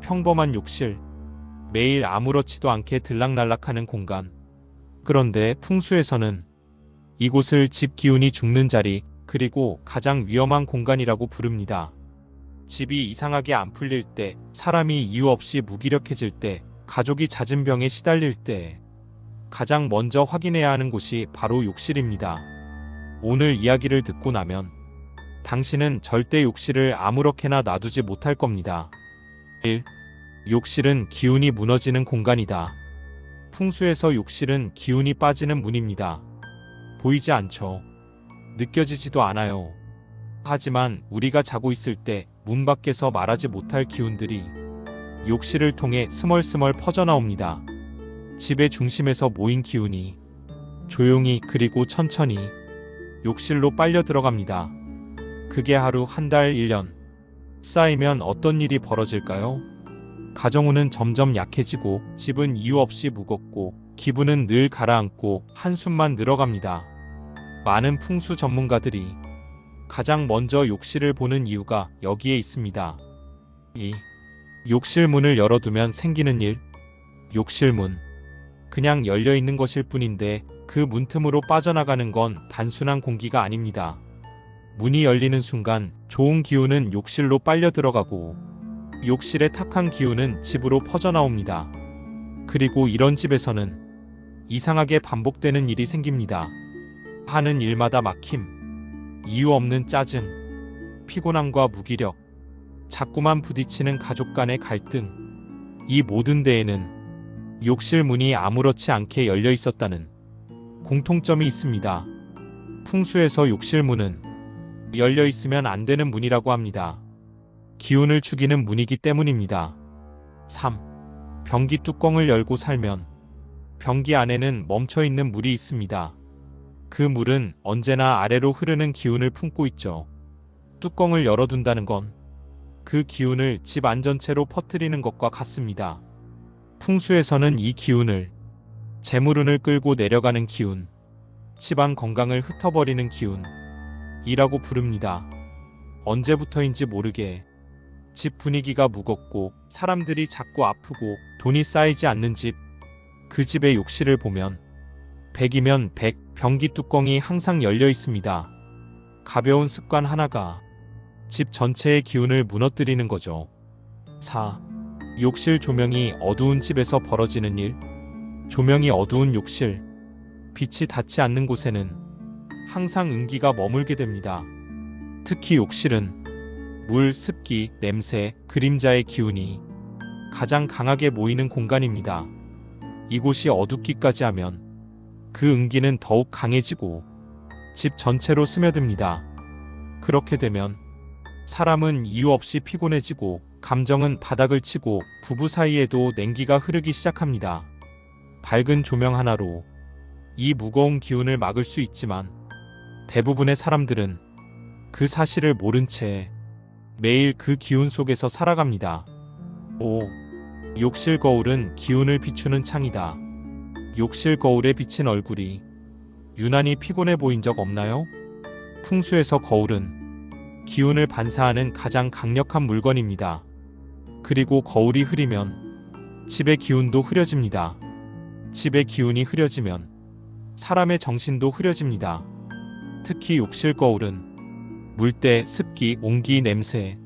평범한 욕실, 매일 아무렇지도 않게 들락날락하는 공간. 그런데 풍수에서는 이곳을 집 기운이 죽는 자리, 그리고 가장 위험한 공간이라고 부릅니다. 집이 이상하게 안 풀릴 때, 사람이 이유 없이 무기력해질 때, 가족이 잦은 병에 시달릴 때 가장 먼저 확인해야 하는 곳이 바로 욕실입니다. 오늘 이야기를 듣고 나면 당신은 절대 욕실을 아무렇게나 놔두지 못할 겁니다. 1. 욕실은 기운이 무너지는 공간이다. 풍수에서 욕실은 기운이 빠지는 문입니다. 보이지 않죠. 느껴지지도 않아요. 하지만 우리가 자고 있을 때 문 밖에서 말하지 못할 기운들이 욕실을 통해 스멀스멀 퍼져나옵니다. 집의 중심에서 모인 기운이 조용히 그리고 천천히 욕실로 빨려 들어갑니다. 그게 하루, 한 달, 1년 쌓이면 어떤 일이 벌어질까요? 가정운은 점점 약해지고 집은 이유 없이 무겁고 기분은 늘 가라앉고 한숨만 늘어갑니다. 많은 풍수 전문가들이 가장 먼저 욕실을 보는 이유가 여기에 있습니다. 2. 욕실 문을 열어두면 생기는 일. 욕실 문. 그냥 열려있는 것일 뿐인데 그 문틈으로 빠져나가는 건 단순한 공기가 아닙니다. 문이 열리는 순간 좋은 기운은 욕실로 빨려 들어가고 욕실의 탁한 기운은 집으로 퍼져나옵니다. 그리고 이런 집에서는 이상하게 반복되는 일이 생깁니다. 하는 일마다 막힘, 이유 없는 짜증, 피곤함과 무기력, 자꾸만 부딪히는 가족 간의 갈등. 이 모든 데에는 욕실 문이 아무렇지 않게 열려 있었다는 공통점이 있습니다. 풍수에서 욕실 문은 열려 있으면 안 되는 문이라고 합니다. 기운을 죽이는 문이기 때문입니다. 3. 변기 뚜껑을 열고 살면 변기 안에는 멈춰 있는 물이 있습니다. 그 물은 언제나 아래로 흐르는 기운을 품고 있죠. 뚜껑을 열어둔다는 건 그 기운을 집 안전체로 퍼뜨리는 것과 같습니다. 풍수에서는 이 기운을 재물운을 끌고 내려가는 기운, 집안 건강을 흩어버리는 기운 이라고 부릅니다. 언제부터인지 모르게 집 분위기가 무겁고 사람들이 자꾸 아프고 돈이 쌓이지 않는 집, 그 집의 욕실을 보면 100이면 100 변기 뚜껑이 항상 열려 있습니다. 가벼운 습관 하나가 집 전체의 기운을 무너뜨리는 거죠. 4. 욕실 조명이 어두운 집에서 벌어지는 일. 조명이 어두운 욕실, 빛이 닿지 않는 곳에는 항상 음기가 머물게 됩니다. 특히 욕실은 물, 습기, 냄새, 그림자의 기운이 가장 강하게 모이는 공간입니다. 이곳이 어둡기까지 하면 그 음기는 더욱 강해지고 집 전체로 스며듭니다. 그렇게 되면 사람은 이유 없이 피곤해지고 감정은 바닥을 치고 부부 사이에도 냉기가 흐르기 시작합니다. 밝은 조명 하나로 이 무거운 기운을 막을 수 있지만 대부분의 사람들은 그 사실을 모른 채 매일 그 기운 속에서 살아갑니다. 5. 욕실 거울은 기운을 비추는 창이다. 욕실 거울에 비친 얼굴이 유난히 피곤해 보인 적 없나요? 풍수에서 거울은 기운을 반사하는 가장 강력한 물건입니다. 그리고 거울이 흐리면 집의 기운도 흐려집니다. 집의 기운이 흐려지면 사람의 정신도 흐려집니다. 특히 욕실 거울은 물때, 습기, 온기, 냄새,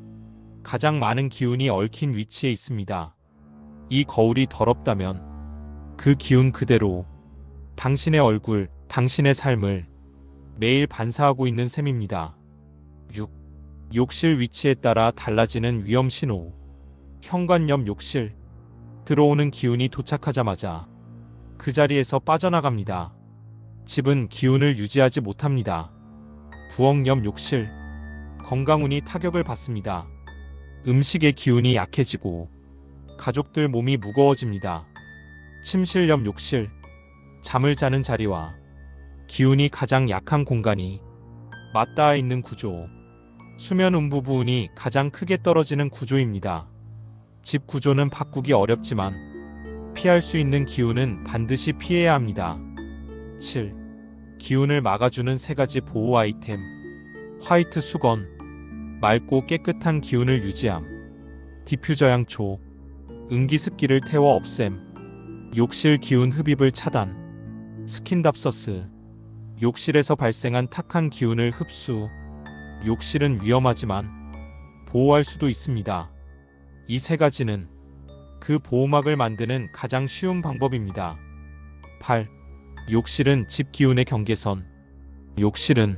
가장 많은 기운이 얽힌 위치에 있습니다. 이 거울이 더럽다면 그 기운 그대로 당신의 얼굴, 당신의 삶을 매일 반사하고 있는 셈입니다. 6. 욕실 위치에 따라 달라지는 위험 신호. 현관옆 욕실. 들어오는 기운이 도착하자마자 그 자리에서 빠져나갑니다. 집은 기운을 유지하지 못합니다. 부엌 옆 욕실. 건강운이 타격을 받습니다. 음식의 기운이 약해지고 가족들 몸이 무거워집니다. 침실 옆 욕실. 잠을 자는 자리와 기운이 가장 약한 공간이 맞닿아 있는 구조. 수면 음부 부분이 가장 크게 떨어지는 구조입니다. 집 구조는 바꾸기 어렵지만 피할 수 있는 기운은 반드시 피해야 합니다. 7. 기운을 막아주는 3가지 보호 아이템. 화이트 수건. 맑고 깨끗한 기운을 유지함. 디퓨저 향초. 응기습기를 태워 없앰. 욕실 기운 흡입을 차단. 스킨답서스. 욕실에서 발생한 탁한 기운을 흡수. 욕실은 위험하지만 보호할 수도 있습니다. 이 세 가지는 그 보호막을 만드는 가장 쉬운 방법입니다. 8. 욕실은 집 기운의 경계선. 욕실은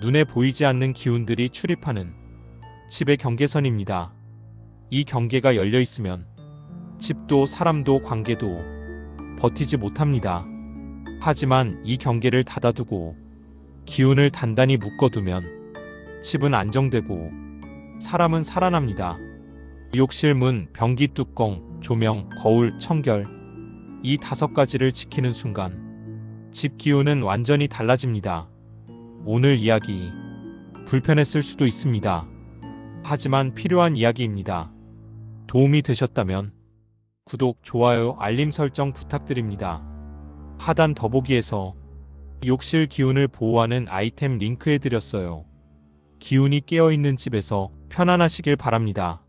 눈에 보이지 않는 기운들이 출입하는 집의 경계선입니다. 이 경계가 열려 있으면 집도 사람도 관계도 버티지 못합니다. 하지만 이 경계를 닫아두고 기운을 단단히 묶어두면 집은 안정되고 사람은 살아납니다. 욕실 문, 변기 뚜껑, 조명, 거울, 청결, 이 5가지를 지키는 순간 집 기운은 완전히 달라집니다. 오늘 이야기 불편했을 수도 있습니다. 하지만 필요한 이야기입니다. 도움이 되셨다면 구독, 좋아요, 알림 설정 부탁드립니다. 하단 더보기에서 욕실 기운을 보호하는 아이템 링크해 드렸어요. 기운이 깨어있는 집에서 편안하시길 바랍니다.